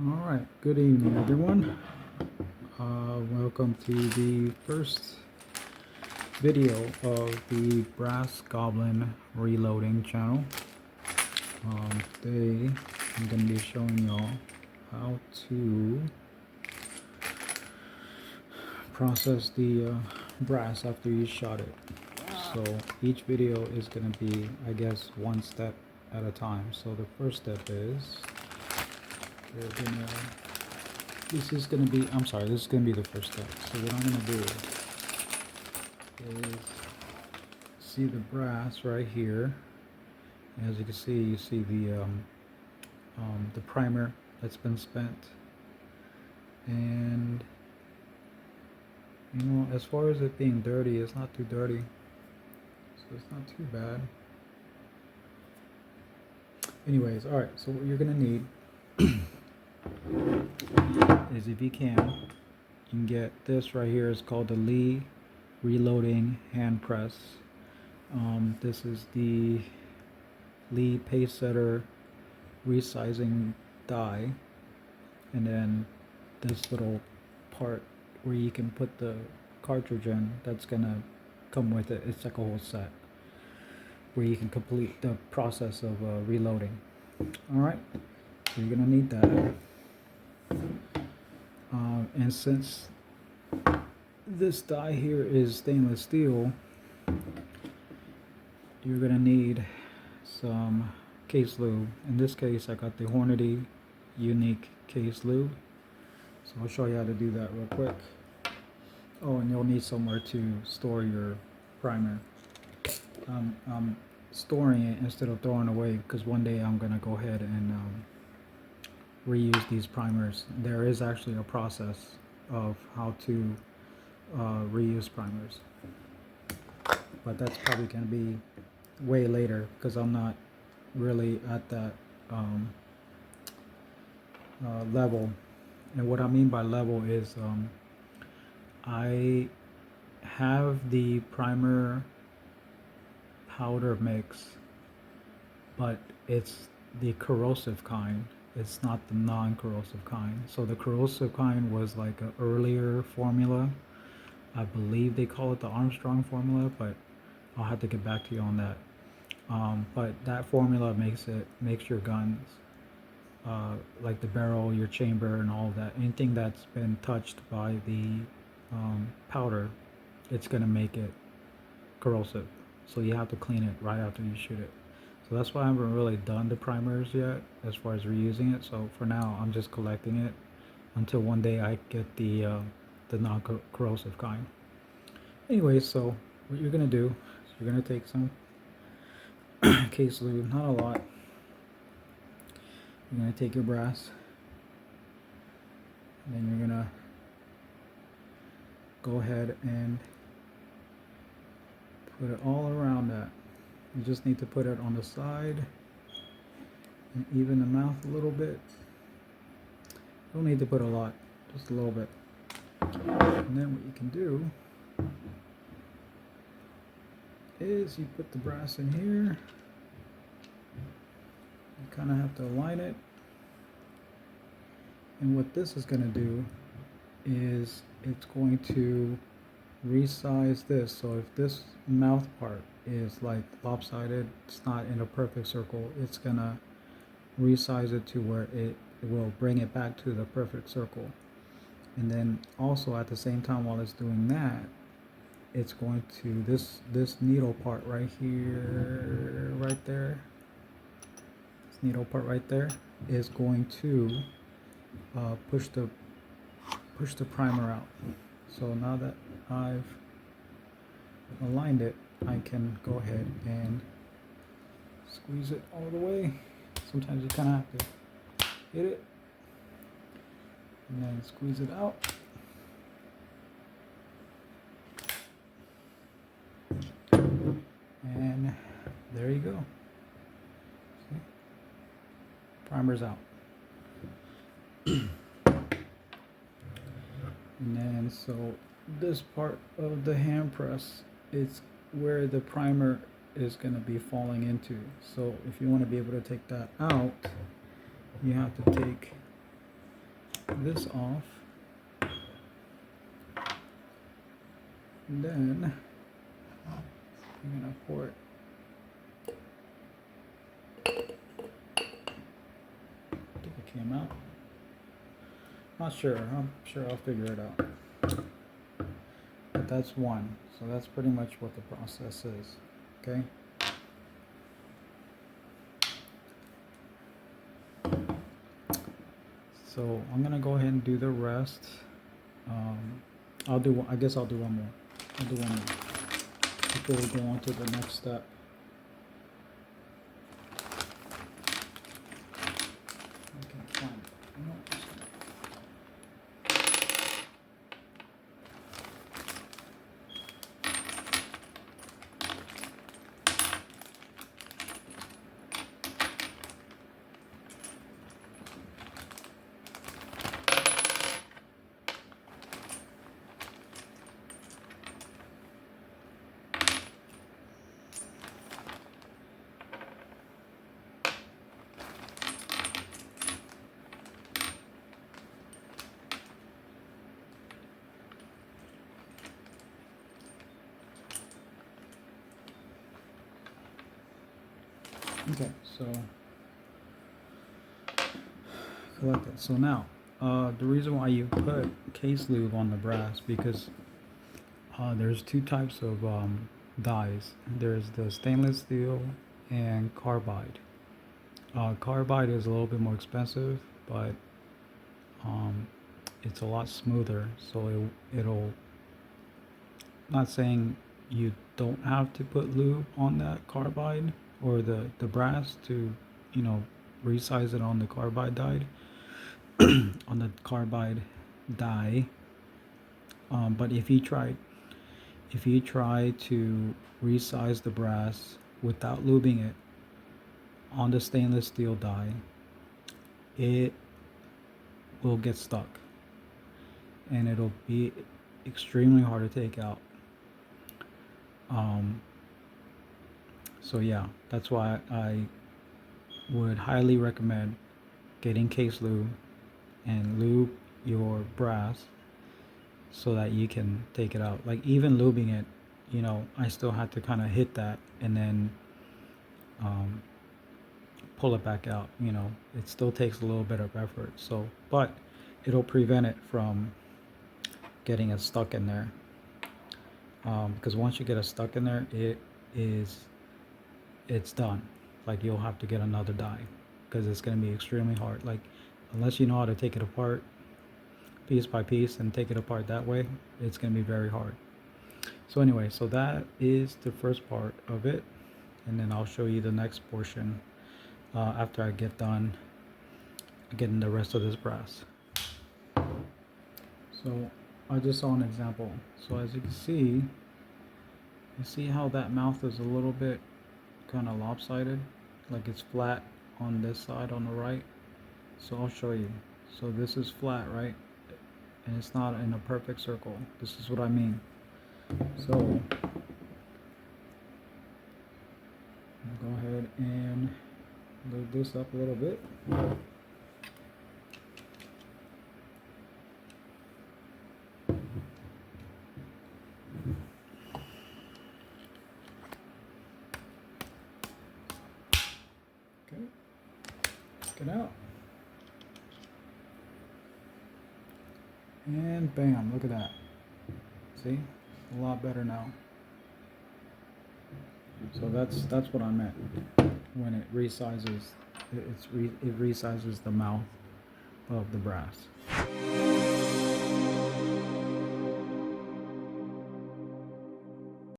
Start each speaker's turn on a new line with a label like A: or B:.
A: Alright, good evening everyone. Welcome to the first video of the Brass Goblin Reloading channel. Today I'm going to be showing y'all how to process the brass after you shot it. So each video is going to be, I guess, one step at a time. So the first step is this is gonna be the first step. So what I'm gonna do is see the brass right here. As you can see, you see the primer that's been spent, and as far as it being dirty, it's not too dirty, so it's not too bad. Anyways, all right. So what you're gonna need is, if you can get this right here. It's called the Lee Reloading Hand Press. This is the Lee Pace Setter Resizing die, and then this little part where you can put the cartridge in, that's gonna come with it. It's like a whole set where you can complete the process of reloading. Alright, so you're gonna need that. And since this die here is stainless steel, you're gonna need some case lube. In this case, I got the Hornady Unique Case Lube, so I'll show you how to do that real quick. Oh, and you'll need somewhere to store your primer. I'm storing it instead of throwing away, because one day I'm gonna go ahead and reuse these primers. There is actually a process of how to reuse primers, but that's probably going to be way later, because I'm not really at that level. And what I mean by level is I have the primer powder mix, but it's the corrosive kind. It's not the non-corrosive kind. So the corrosive kind was like an earlier formula. I believe they call it the Armstrong formula, but I'll have to get back to you on that. But that formula makes your guns, like the barrel, your chamber, and all of that. Anything that's been touched by the powder, it's gonna make it corrosive. So you have to clean it right after you shoot it. So that's why I haven't really done the primers yet as far as reusing it. So for now, I'm just collecting it until one day I get the non-corrosive kind. Anyway, so what you're gonna do is you're gonna take some case lube, not a lot. You're gonna take your brass, and then you're gonna go ahead and put it all around that. You just need to put it on the side and even the mouth a little bit. Don't need to put a lot, just a little bit. And then what you can do is you put the brass in here. You kind of have to align it. And what this is going to do is it's going to resize this. So if this mouth part is like lopsided, it's not in a perfect circle, it's gonna resize it to where it will bring it back to the perfect circle. And then also at the same time, while it's doing that, it's going to, this needle part right here, right there, this needle part right there is going to push the primer out. So now that I've aligned it, I can go ahead and squeeze it all the way. Sometimes you kind of have to hit it and then squeeze it out. And there you go. See? Primer's out. And then so this part of the hand press, it's where the primer is going to be falling into. So if you want to be able to take that out, you have to take this off. And then I'm gonna pour it. I think it came out. Not sure. I'm sure I'll figure it out. But that's one. So that's pretty much what the process is. Okay. So I'm gonna go ahead and do the rest. I guess I'll do one more. I'll do one more before we go on to the next step. Okay, fine. Okay, so collect it. So now, the reason why you put case lube on the brass, because there's two types of dies. There's the stainless steel and carbide. Carbide is a little bit more expensive, but it's a lot smoother. So it'll. Not saying you don't have to put lube on that carbide or the brass to, resize it on the carbide die, on the carbide die. But if you try to resize the brass without lubing it on the stainless steel die, it will get stuck and it'll be extremely hard to take out. So yeah, that's why I would highly recommend getting case lube and lube your brass so that you can take it out. Like even lubing it, I still had to kind of hit that and then pull it back out. It still takes a little bit of effort. So, but it'll prevent it from getting it stuck in there. Because once you get it stuck in there, it's done. Like you'll have to get another die because it's going to be extremely hard. Like unless you know how to take it apart piece by piece and take it apart that way, it's going to be very hard. So anyway, so that is the first part of it, and then I'll show you the next portion after I get done getting the rest of this brass. So I just saw an example. So as you can see, you see how that mouth is a little bit kind of lopsided, like it's flat on this side on the right. So I'll show you. So this is flat, right? And it's not in a perfect circle. This is what I mean. So I'll go ahead and lube this up a little bit. Okay, check it out. And bam, look at that. See? A lot better now. So that's what I meant when it resizes. It resizes the mouth of the brass.